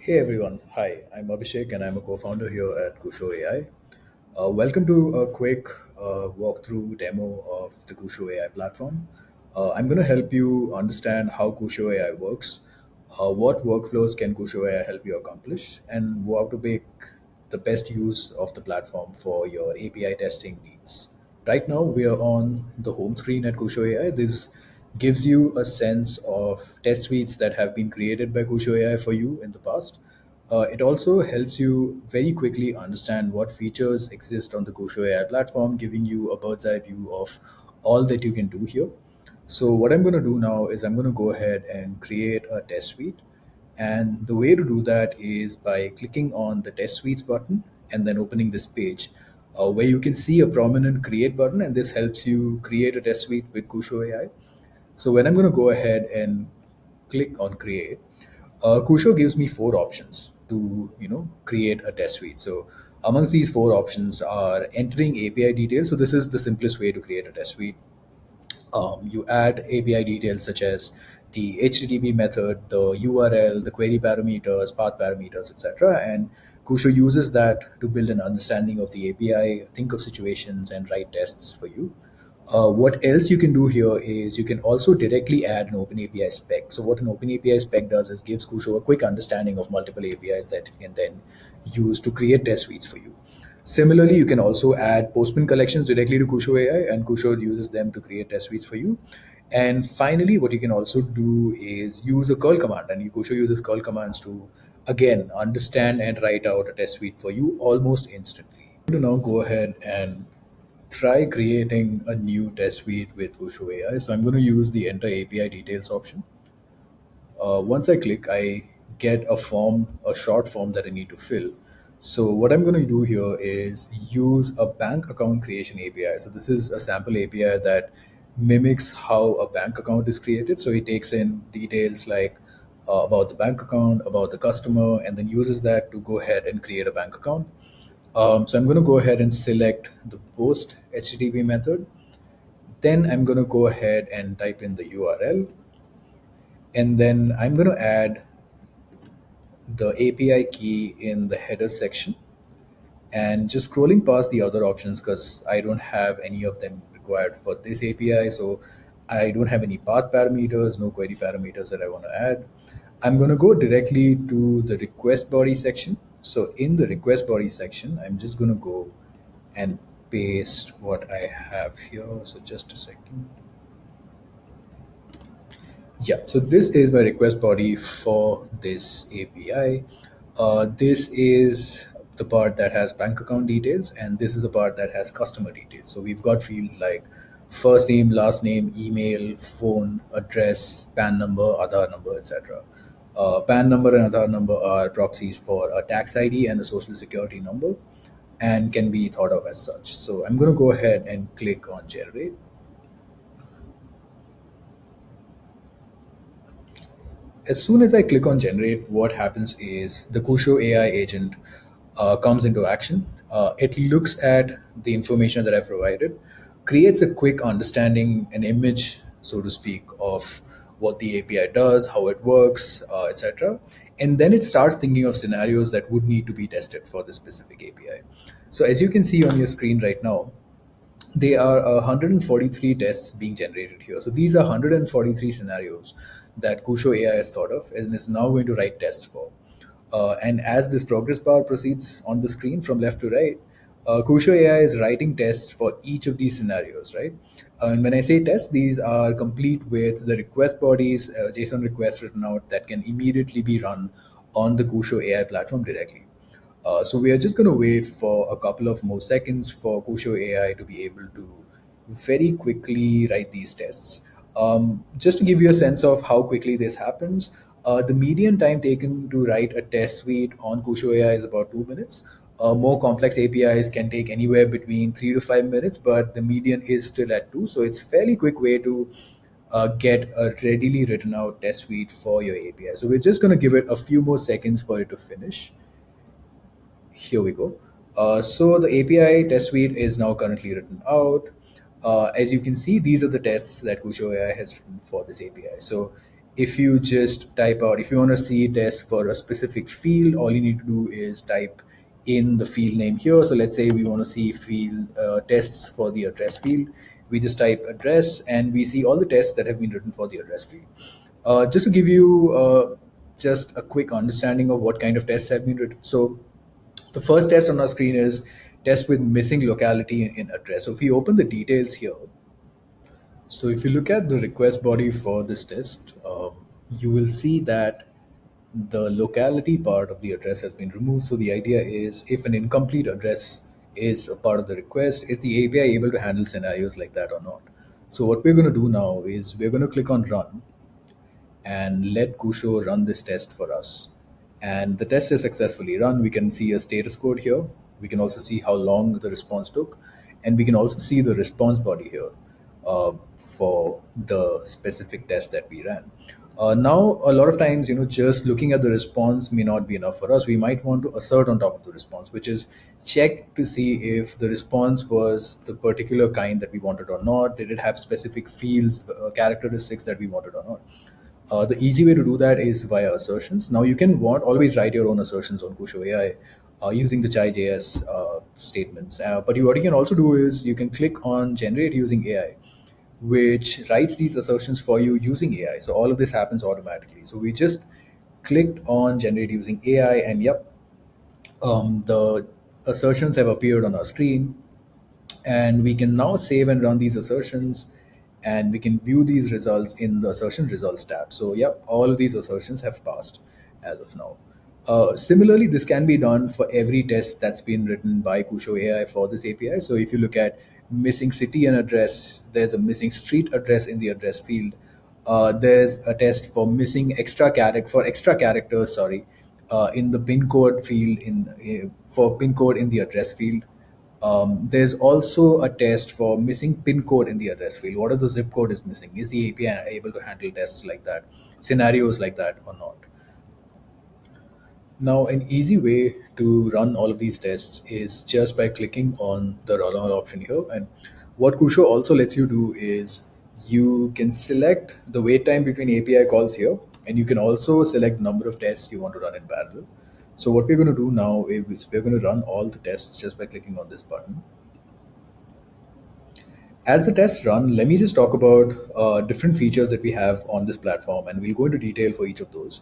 Hey everyone, hi, I'm Abhishek and I'm a co founder here at KushoAI. Welcome to a quick walkthrough demo of the KushoAI platform. I'm going to help you understand how KushoAI works, what workflows can KushoAI help you accomplish, and how to make the best use of the platform for your API testing needs. Right now, we are on the home screen at KushoAI. This gives you a sense of test suites that have been created by KushoAI for you in the past. It also helps you very quickly understand what features exist on the KushoAI platform, giving you a bird's eye view of all that you can do here. So what I'm going to do now is I'm going to go ahead and create a test suite. And the way to do that is by clicking on the test suites button and then opening this page where you can see a prominent create button. And this helps you create a test suite with KushoAI. So when I'm going to go ahead and click on create, Kusho gives me four options to create a test suite. So amongst these four options are entering API details. So this is the simplest way to create a test suite. You add API details such as the HTTP method, the URL, the query parameters, path parameters, etc. And Kusho uses that to build an understanding of the API, think of situations, and write tests for you. What else you can do here is you can also directly add an OpenAPI spec. So what an OpenAPI spec does is gives Kusho a quick understanding of multiple APIs that you can then use to create test suites for you. Similarly, you can also add Postman collections directly to Kusho AI, and Kusho uses them to create test suites for you. And finally, what you can also do is use a curl command, and Kusho uses curl commands to again understand and write out a test suite for you almost instantly. To now go ahead and try creating a new test suite with Kusho AI. So I'm going to use the enter API details option. Once I click, I get a form, a short form that I need to fill. So what I'm going to do here is use a bank account creation API. So this is a sample API that mimics how a bank account is created. So it takes in details like about the bank account, about the customer, and then uses that to go ahead and create a bank account. So I'm going to go ahead and select the post HTTP method. Then I'm going to go ahead and type in the URL, and then I'm going to add the API key in the header section and just scrolling past the other options because I don't have any of them required for this API. So I don't have any path parameters, no query parameters that I want to add. I'm going to go directly to the request body section. So in the request body section, I'm just going to go and paste what I have here. So just a second. Yeah, so this is my request body for this API. This is the part that has bank account details, and this is the part that has customer details. So we've got fields like first name, last name, email, phone, address, PAN number, Aadhaar number, etc. PAN number and Aadhaar number are proxies for a tax ID and a social security number and can be thought of as such. So I'm going to go ahead and click on generate. As soon as I click on generate, what happens is the Kusho AI agent comes into action. It looks at the information that I provided, creates a quick understanding, an image, so to speak, of what the API does, how it works, etc. And then it starts thinking of scenarios that would need to be tested for this specific API. So as you can see on your screen right now, there are 143 tests being generated here. So these are 143 scenarios that Kusho AI has thought of and is now going to write tests for. And as this progress bar proceeds on the screen from left to right, Kusho AI is writing tests for each of these scenarios, right? And when I say tests, these are complete with the request bodies, JSON requests written out that can immediately be run on the Kusho AI platform directly. So we are just going to wait for a couple of more seconds for Kusho AI to be able to very quickly write these tests. Just to give you a sense of how quickly this happens, the median time taken to write a test suite on Kusho AI is about 2 minutes. More complex APIs can take anywhere between 3 to 5 minutes, but the median is still at two. So it's a fairly quick way to get a readily written out test suite for your API. So we're just going to give it a few more seconds for it to finish. Here we go. So the API test suite is now currently written out. As you can see, these are the tests that Kusho AI has written for this API. So if you just type out, if you want to see test for a specific field, all you need to do is type in the field name here. So let's say we want to see field tests for the address field. We just type address and we see all the tests that have been written for the address field. Just to give you just a quick understanding of what kind of tests have been written. So the first test on our screen is test with missing locality in address. So if we open the details here, so if you look at the request body for this test, you will see that the locality part of the address has been removed. So the idea is if an incomplete address is a part of the request, is the API able to handle scenarios like that or not? So what we're going to do now is we're going to click on run and let Kusho run this test for us. And the test is successfully run. We can see a status code here. We can also see how long the response took. And we can also see the response body here for the specific test that we ran. Now, a lot of times, just looking at the response may not be enough for us. We might want to assert on top of the response, which is check to see if the response was the particular kind that we wanted or not. Did it have specific fields, characteristics that we wanted or not? The easy way to do that is via assertions. Now you can always write your own assertions on KushoAI using the chai.js statements. But what you can also do is you can click on generate using AI, which writes these assertions for you using AI. So all of this happens automatically. So we just clicked on generate using AI, and yep, the assertions have appeared on our screen, and we can now save and run these assertions, and we can view these results in the assertion results tab. So yep, all of these assertions have passed as of now. Similarly, this can be done for every test that's been written by Kusho AI for this API. So if you look at missing city and address, there's a missing street address in the address field. There's a test for missing extra characters, sorry, in the pin code field for pin code in the address field. There's also a test for missing pin code in the address field. What if the zip code is missing? Is the API able to handle tests like that, scenarios like that, or not? Now, an easy way to run all of these tests is just by clicking on the run all option here. And what Kusho also lets you do is you can select the wait time between API calls here, and you can also select the number of tests you want to run in parallel. So what we're going to do now is we're going to run all the tests just by clicking on this button. As the tests run, let me just talk about different features that we have on this platform, and we'll go into detail for each of those.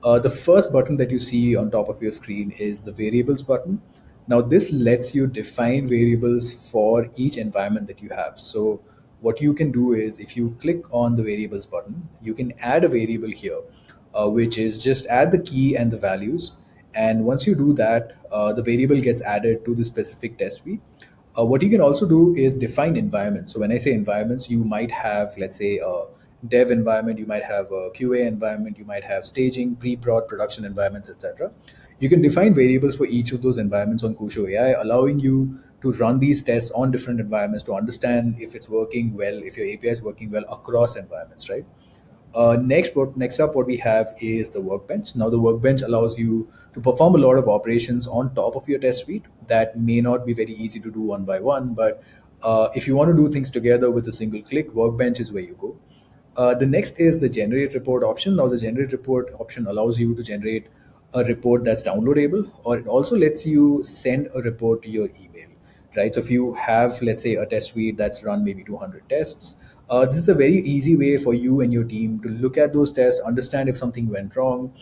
The first button that you see on top of your screen is the variables button. Now, this lets you define variables for each environment that you have. So, what you can do is if you click on the variables button, you can add a variable here, which is just add the key and the values. And once you do that, the variable gets added to the specific test suite. What you can also do is define environments. So when I say environments, you might have, let's say, a dev environment, you might have a QA environment, you might have staging, pre-prod, production environments, etc. You can define variables for each of those environments on Kusho AI, allowing you to run these tests on different environments to understand if it's working well, if your API is working well across environments, right? Next up, what we have is the workbench. Now, the workbench allows you to perform a lot of operations on top of your test suite that may not be very easy to do one by one. But if you want to do things together with a single click, workbench is where you go. The next is the generate report option. Now, the generate report option allows you to generate a report that's downloadable, or it also lets you send a report to your email, right? So if you have, let's say, a test suite that's run maybe 200 tests, this is a very easy way for you and your team to look at those tests, understand if something went wrong,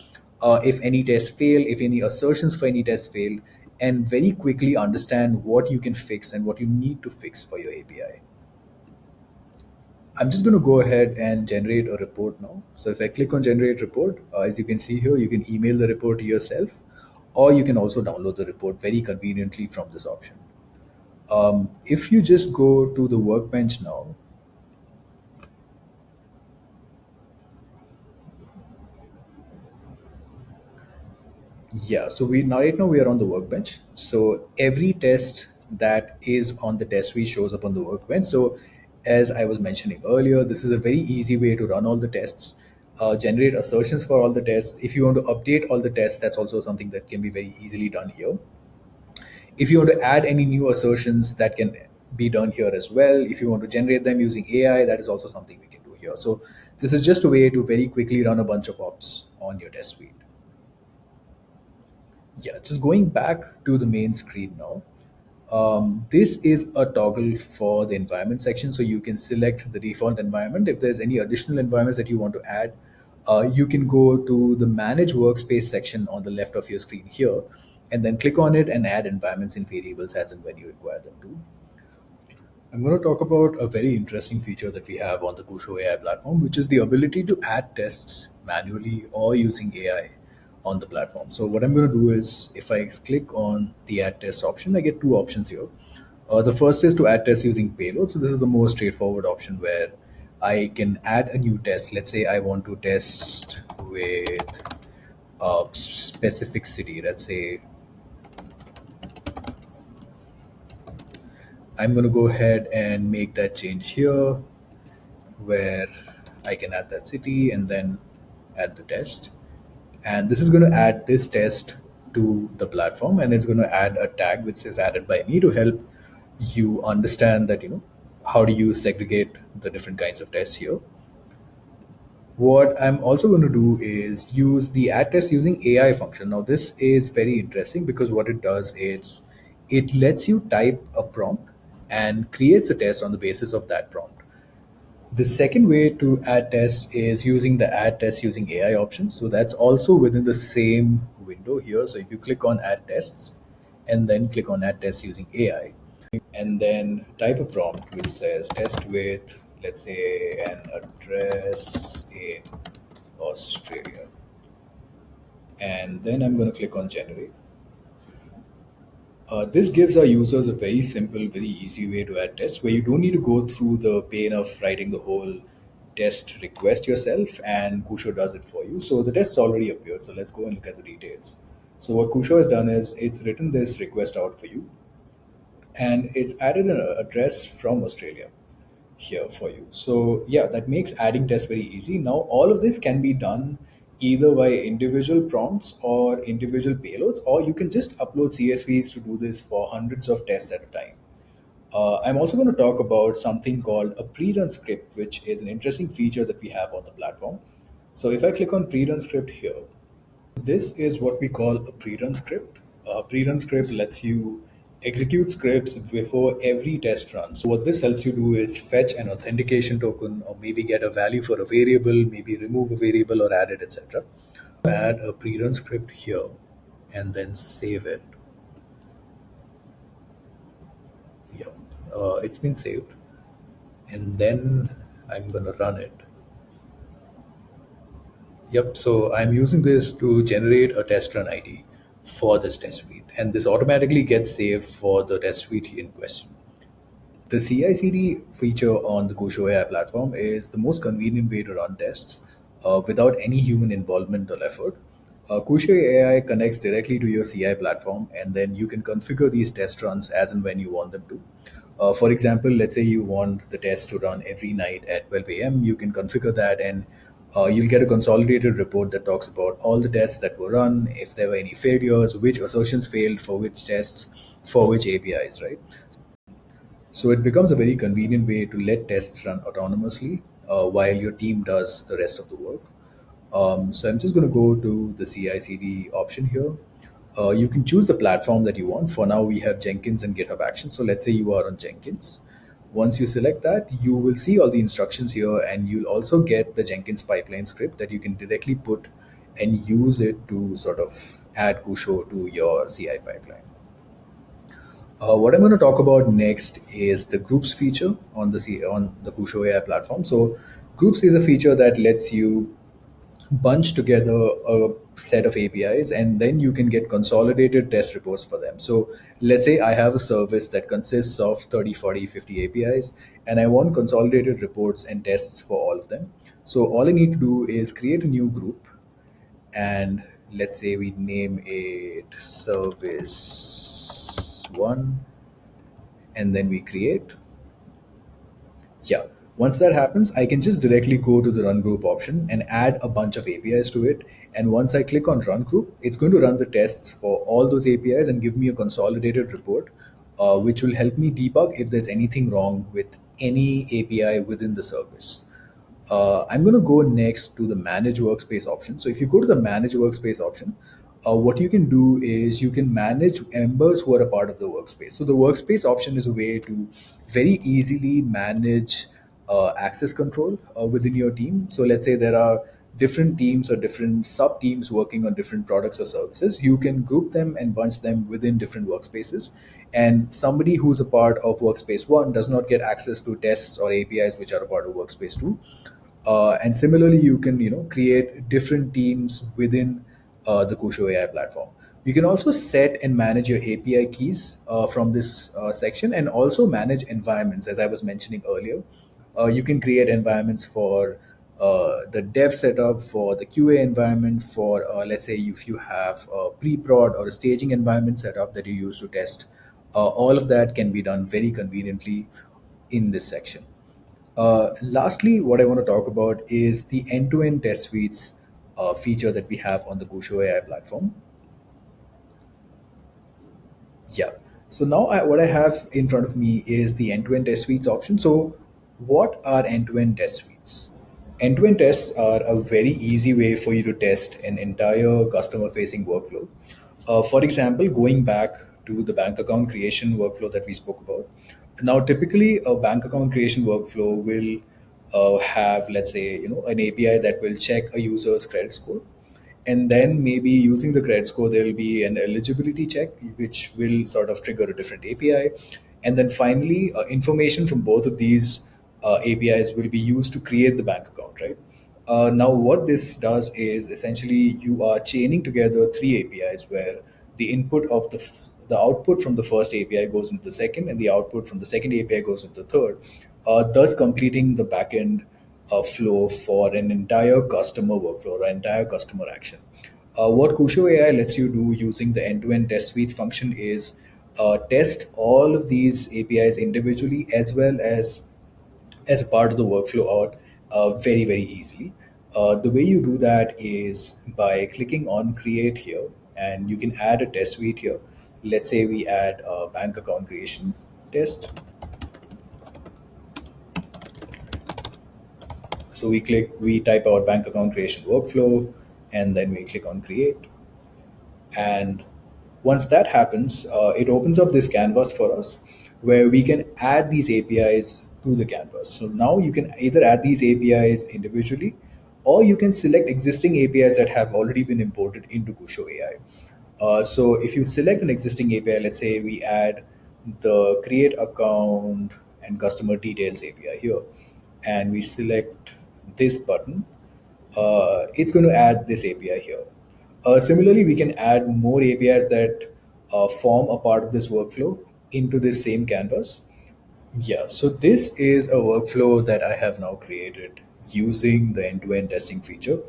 if any tests fail, if any assertions for any tests failed, and very quickly understand what you can fix and what you need to fix for your API. I'm just going to go ahead and generate a report now. So if I click on generate report, as you can see here, you can email the report to yourself, or you can also download the report very conveniently from this option. If you just go to the workbench now, yeah, so right now we are on the workbench. So every test that is on the test suite shows up on the workbench. So as I was mentioning earlier, this is a very easy way to run all the tests, generate assertions for all the tests. If you want to update all the tests, that's also something that can be very easily done here. If you want to add any new assertions, that can be done here as well. If you want to generate them using AI, that is also something we can do here. So This is just a way to very quickly run a bunch of ops on your test suite. Yeah, just going back to the main screen now. This is a toggle for the environment section, so you can select the default environment. If there's any additional environments that you want to add, you can go to the manage workspace section on the left of your screen here, and then click on it and add environments and variables as and when you require them to. I'm going to talk about a very interesting feature that we have on the Kusho AI platform, which is the ability to add tests manually or using AI on the platform. So what I'm going to do is, if I click on the add test option, I get two options here. The first is to add tests using payload. So this is the most straightforward option where I can add a new test. Let's say I want to test with a specific city. Let's say I'm going to go ahead and make that change here where I can add that city and then add the test. And this is going to add this test to the platform, and it's going to add a tag which is added by me to help you understand that, how do you segregate the different kinds of tests here. What I'm also going to do is use the add test using AI function. Now, this is very interesting because what it does is it lets you type a prompt and creates a test on the basis of that prompt. The second way to add tests is using the add test using AI option. So that's also within the same window here. So if you click on add tests and then click on add tests using AI and then type a prompt which says test with, let's say, an address in Australia. And then I'm going to click on generate. This gives our users a very simple, very easy way to add tests where you don't need to go through the pain of writing the whole test request yourself, and Kusho does it for you. So the test's already appeared. So let's go and look at the details. So what Kusho has done is it's written this request out for you, and it's added an address from Australia here for you. So yeah, that makes adding tests very easy. Now all of this can be done either by individual prompts or individual payloads, or you can just upload CSVs to do this for hundreds of tests at a time. I'm also going to talk about something called a pre-run script, which is an interesting feature that we have on the platform. So if I click on pre-run script here, this is what we call a pre-run script. A pre-run script lets you execute scripts before every test run. So what this helps you do is fetch an authentication token or maybe get a value for a variable, maybe remove a variable or add it, etc. Add a pre-run script here and then save it. Yep, it's been saved. And then I'm going to run it. Yep, so I'm using this to generate a test run ID for this test suite, and this automatically gets saved for the test suite in question. The CI/CD feature on the KushoAI platform is the most convenient way to run tests without any human involvement or effort. KushoAI connects directly to your CI platform, and then you can configure these test runs as and when you want them to. For example, let's say you want the test to run every night at 12 a.m. You can configure that, and you'll get a consolidated report that talks about all the tests that were run, if there were any failures, which assertions failed for which tests, for which APIs, right? So it becomes a very convenient way to let tests run autonomously while your team does the rest of the work. So I'm just going to go to the CI/CD option here. You can choose the platform that you want. For now, we have Jenkins and GitHub Actions. So let's say you are on Jenkins. Once you select that, you will see all the instructions here, and you'll also get the Jenkins pipeline script that you can directly put and use it to sort of add Kusho to your CI pipeline. What I'm going to talk about next is the groups feature on the Kusho AI platform. So groups is a feature that lets you bunch together a set of APIs, and then you can get consolidated test reports for them. So let's say I have a service that consists of 30, 40, 50 APIs, and I want consolidated reports and tests for all of them. So all I need to do is create a new group, and let's say we name it service one, and then we create. Yeah. Once that happens, I can just directly go to the run group option and add a bunch of APIs to it. And once I click on run group, it's going to run the tests for all those APIs and give me a consolidated report, which will help me debug if there's anything wrong with any API within the service. I'm going to go next to the manage workspace option. So if you go to the manage workspace option, what you can do is you can manage members who are a part of the workspace. So the workspace option is a way to very easily manage access control within your team. So let's say there are different teams or different sub teams working on different products or services. You can group them and bunch them within different workspaces. And somebody who's a part of workspace one does not get access to tests or APIs which are a part of workspace two. And similarly, you can create different teams within the KushoAI platform. You can also set and manage your API keys from this section, and also manage environments, as I was mentioning earlier. You can create environments for the dev setup, for the QA environment, for let's say if you have a pre-prod or a staging environment setup that you use to test. All of that can be done very conveniently in this section. Lastly, what I want to talk about is the end-to-end test suites feature that we have on the KushoAI platform. Yeah. So now what I have in front of me is the end-to-end test suites option. So what are end-to-end test suites? End-to-end tests are a very easy way for you to test an entire customer-facing workflow. For example, going back to the bank account creation workflow that we spoke about. Now, typically, a bank account creation workflow will have, let's say, an API that will check a user's credit score, and then maybe using the credit score there will be an eligibility check which will sort of trigger a different API, and then finally information from both of these APIs will be used to create the bank account, right? Now what this does is essentially you are chaining together three APIs where the input of the output from the first API goes into the second, and the output from the second API goes into the third, thus completing the backend flow for an entire customer workflow or entire customer action. What Kusho AI lets you do using the end-to-end test suites function is test all of these APIs individually as well as a part of the workflow out very, very easily. The way you do that is by clicking on create here, and you can add a test suite here. Let's say we add a bank account creation test. So we type our bank account creation workflow, and then we click on create. And once that happens, it opens up this canvas for us where we can add these APIs to the canvas. So now you can either add these APIs individually, or you can select existing APIs that have already been imported into Kusho AI. So if you select an existing API, let's say we add the create account and customer details API here, and we select this button, it's going to add this API here. Similarly, we can add more APIs that form a part of this workflow into this same canvas. Yeah, so this is a workflow that I have now created using the end-to-end testing feature.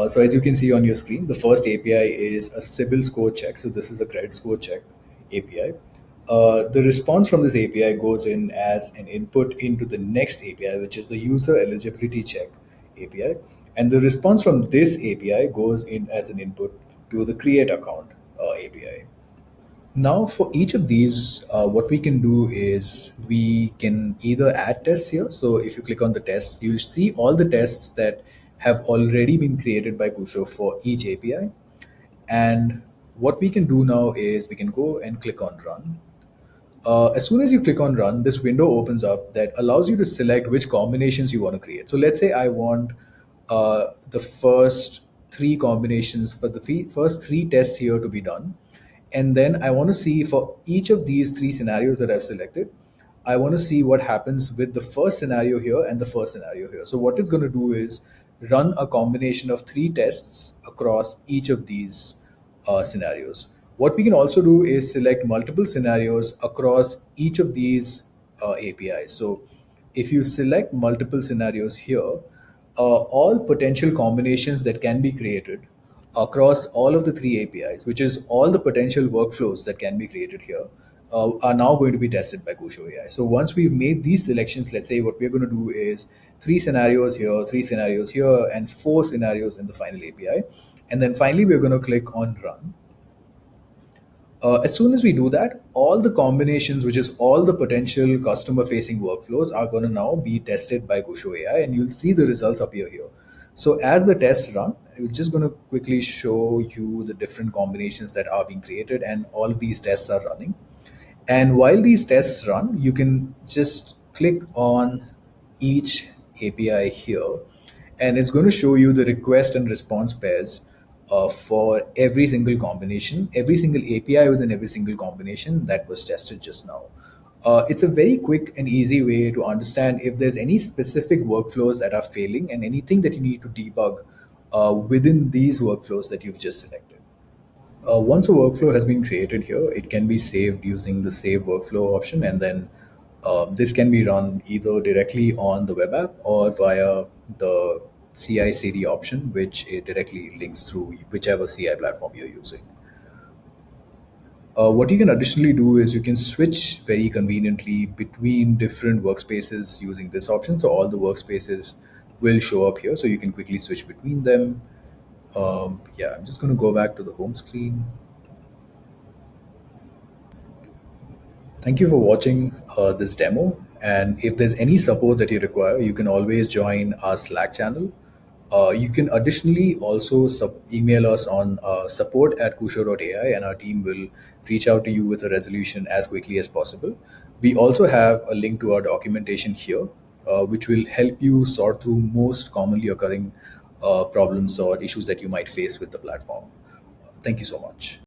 So as you can see on your screen, the first API is a CIBIL score check. So this is a credit score check API. The response from this API goes in as an input into the next API, which is the user eligibility check API. And the response from this API goes in as an input to the create account API. Now, for each of these, what we can do is we can either add tests here. So if you click on the tests, you'll see all the tests that have already been created by Kusho for each API. And what we can do now is we can go and click on run. As soon as you click on run, this window opens up that allows you to select which combinations you want to create. So let's say I want the first three combinations for the first three tests here to be done. And then I want to see for each of these three scenarios that I've selected, I want to see what happens with the first scenario here and the first scenario here. So what it's going to do is run a combination of three tests across each of these scenarios. What we can also do is select multiple scenarios across each of these APIs. So if you select multiple scenarios here, all potential combinations that can be created across all of the three APIs, which is all the potential workflows that can be created here, are now going to be tested by KushoAI. So once we've made these selections, let's say what we're going to do is three scenarios here, and four scenarios in the final API. And then finally, we're going to click on run. As soon as we do that, all the combinations, which is all the potential customer facing workflows, are going to now be tested by Kusho AI, and you'll see the results appear here. So, as the tests run, I'm just going to quickly show you the different combinations that are being created, and all of these tests are running. And while these tests run, you can just click on each API here, and it's going to show you the request and response pairs for every single combination, every single API within every single combination that was tested just now. It's a very quick and easy way to understand if there's any specific workflows that are failing and anything that you need to debug within these workflows that you've just selected. Once a workflow has been created here, it can be saved using the save workflow option, and then this can be run either directly on the web app or via the CI/CD option, which it directly links through whichever CI platform you're using. What you can additionally do is you can switch very conveniently between different workspaces using this option. So all the workspaces will show up here, so you can quickly switch between them. Yeah, I'm just going to go back to the home screen. Thank you for watching this demo. And if there's any support that you require, you can always join our Slack channel. You can additionally also email us on support@kusho.ai, and our team will reach out to you with a resolution as quickly as possible. We also have a link to our documentation here, which will help you sort through most commonly occurring problems or issues that you might face with the platform. Thank you so much.